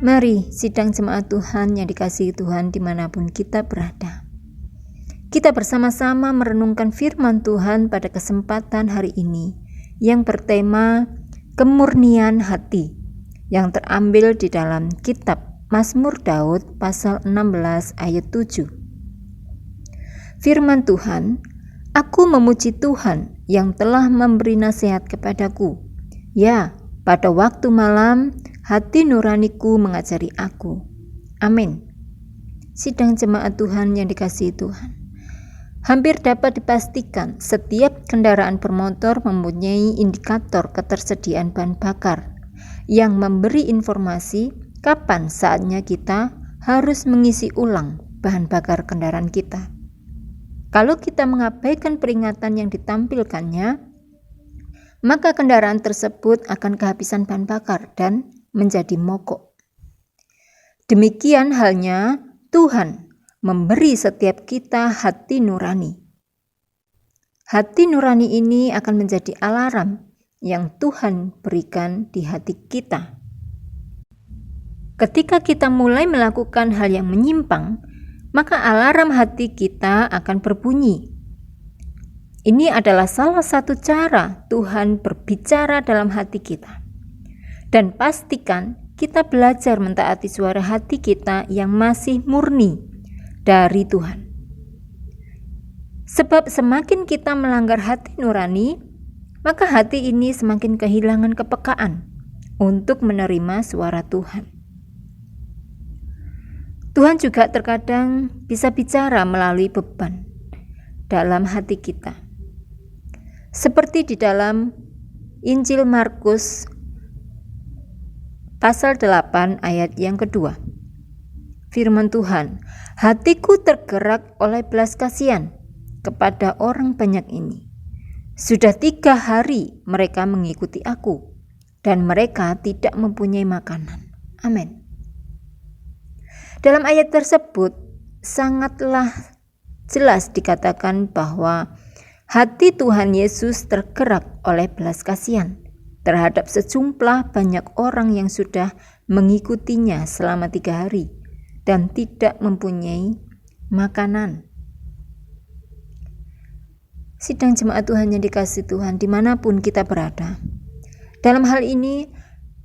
Mari sidang jemaat Tuhan yang dikasihi Tuhan dimanapun kita berada. Kita bersama-sama merenungkan firman Tuhan pada kesempatan hari ini yang bertema kemurnian hati yang terambil di dalam kitab Mazmur Daud pasal 16 ayat 7. Firman Tuhan, "Aku memuji Tuhan yang telah memberi nasihat kepadaku. Ya, pada waktu malam hati nuraniku mengajari aku." Amin. Sidang jemaat Tuhan yang dikasihi Tuhan, hampir dapat dipastikan setiap kendaraan bermotor mempunyai indikator ketersediaan bahan bakar yang memberi informasi kapan saatnya kita harus mengisi ulang bahan bakar kendaraan kita. Kalau kita mengabaikan peringatan yang ditampilkannya, maka kendaraan tersebut akan kehabisan bahan bakar dan menjadi mogok. Demikian halnya Tuhan memberi setiap kita hati nurani. Hati nurani ini akan menjadi alarm yang Tuhan berikan di hati kita. Ketika kita mulai melakukan hal yang menyimpang, maka alarm hati kita akan berbunyi. Ini adalah salah satu cara Tuhan berbicara dalam hati kita. Dan pastikan kita belajar mentaati suara hati kita yang masih murni dari Tuhan. Sebab semakin kita melanggar hati nurani, maka hati ini semakin kehilangan kepekaan untuk menerima suara Tuhan. Tuhan juga terkadang bisa bicara melalui beban dalam hati kita. Seperti di dalam Injil Markus pasal 8 ayat yang kedua. Firman Tuhan, "Hatiku tergerak oleh belas kasihan kepada orang banyak ini. Sudah 3 hari mereka mengikuti aku, dan mereka tidak mempunyai makanan." Amin. Dalam ayat tersebut sangatlah jelas dikatakan bahwa hati Tuhan Yesus tergerak oleh belas kasihan terhadap sejumlah banyak orang yang sudah mengikutinya selama 3 hari dan tidak mempunyai makanan. Sidang jemaat Tuhan yang dikasihi Tuhan dimanapun kita berada, dalam hal ini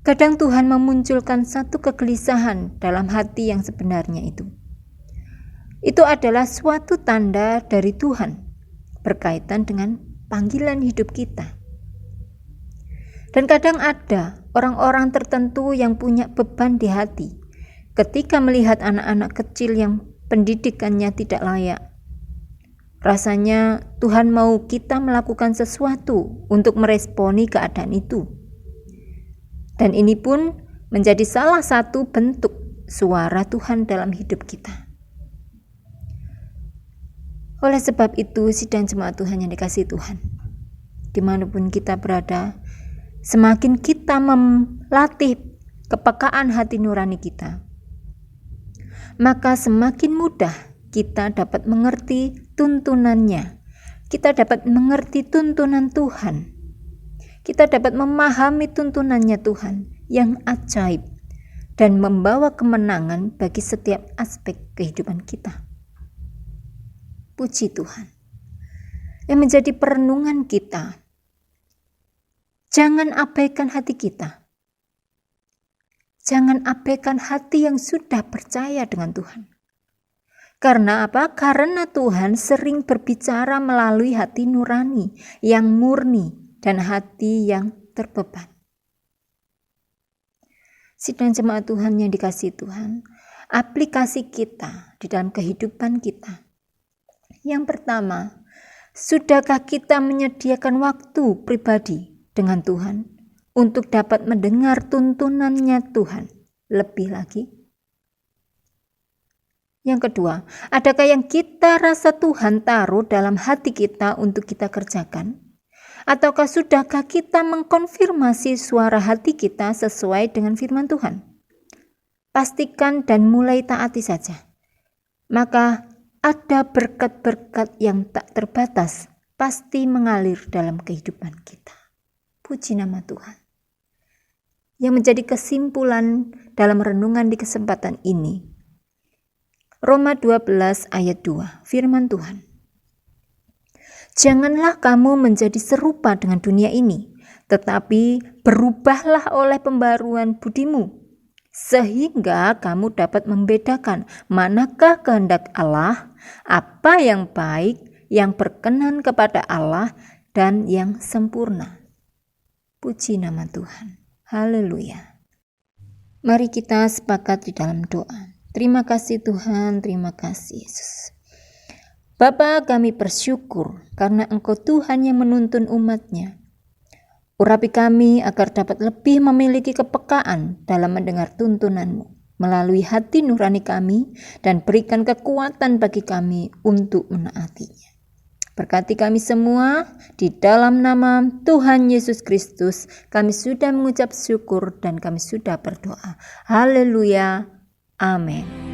kadang Tuhan memunculkan satu kegelisahan dalam hati yang sebenarnya itu. Itu adalah suatu tanda dari Tuhan berkaitan dengan panggilan hidup kita. Dan kadang ada orang-orang tertentu yang punya beban di hati ketika melihat anak-anak kecil yang pendidikannya tidak layak. Rasanya Tuhan mau kita melakukan sesuatu untuk meresponi keadaan itu. Dan ini pun menjadi salah satu bentuk suara Tuhan dalam hidup kita. Oleh sebab itu, sidang jemaat Tuhan yang dikasihi Tuhan, dimanapun kita berada, semakin kita melatih kepekaan hati nurani kita, maka semakin mudah kita dapat mengerti tuntunannya. Kita dapat mengerti tuntunan Tuhan. Kita dapat memahami tuntunannya Tuhan yang ajaib dan membawa kemenangan bagi setiap aspek kehidupan kita. Puji Tuhan. Yang menjadi perenungan kita, jangan abaikan hati kita. Jangan abaikan hati yang sudah percaya dengan Tuhan. Karena apa? Karena Tuhan sering berbicara melalui hati nurani yang murni dan hati yang terbeban. Sidang jemaat Tuhan yang dikasihi Tuhan, aplikasi kita di dalam kehidupan kita. Yang pertama, sudahkah kita menyediakan waktu pribadi dengan Tuhan untuk dapat mendengar tuntunannya Tuhan lebih lagi? Yang kedua, adakah yang kita rasa Tuhan taruh dalam hati kita untuk kita kerjakan? Ataukah sudahkah kita mengkonfirmasi suara hati kita sesuai dengan firman Tuhan? Pastikan dan mulai taati saja. Maka ada berkat-berkat yang tak terbatas pasti mengalir dalam kehidupan kita. Puji nama Tuhan. yang menjadi kesimpulan dalam renungan di kesempatan ini. Roma 12 ayat 2, firman Tuhan. Janganlah kamu menjadi serupa dengan dunia ini, tetapi berubahlah oleh pembaruan budimu, sehingga kamu dapat membedakan manakah kehendak Allah, apa yang baik, yang berkenan kepada Allah, dan yang sempurna. Puji nama Tuhan. Haleluya. Mari kita sepakat di dalam doa. Terima kasih Tuhan, terima kasih Yesus. Bapa, kami bersyukur karena Engkau Tuhan yang menuntun umat-Nya. Urapi kami agar dapat lebih memiliki kepekaan dalam mendengar tuntunan-Mu melalui hati nurani kami, dan berikan kekuatan bagi kami untuk menaatinya. Berkati kami semua, di dalam nama Tuhan Yesus Kristus, kami sudah mengucap syukur dan kami sudah berdoa. Haleluya. Amin.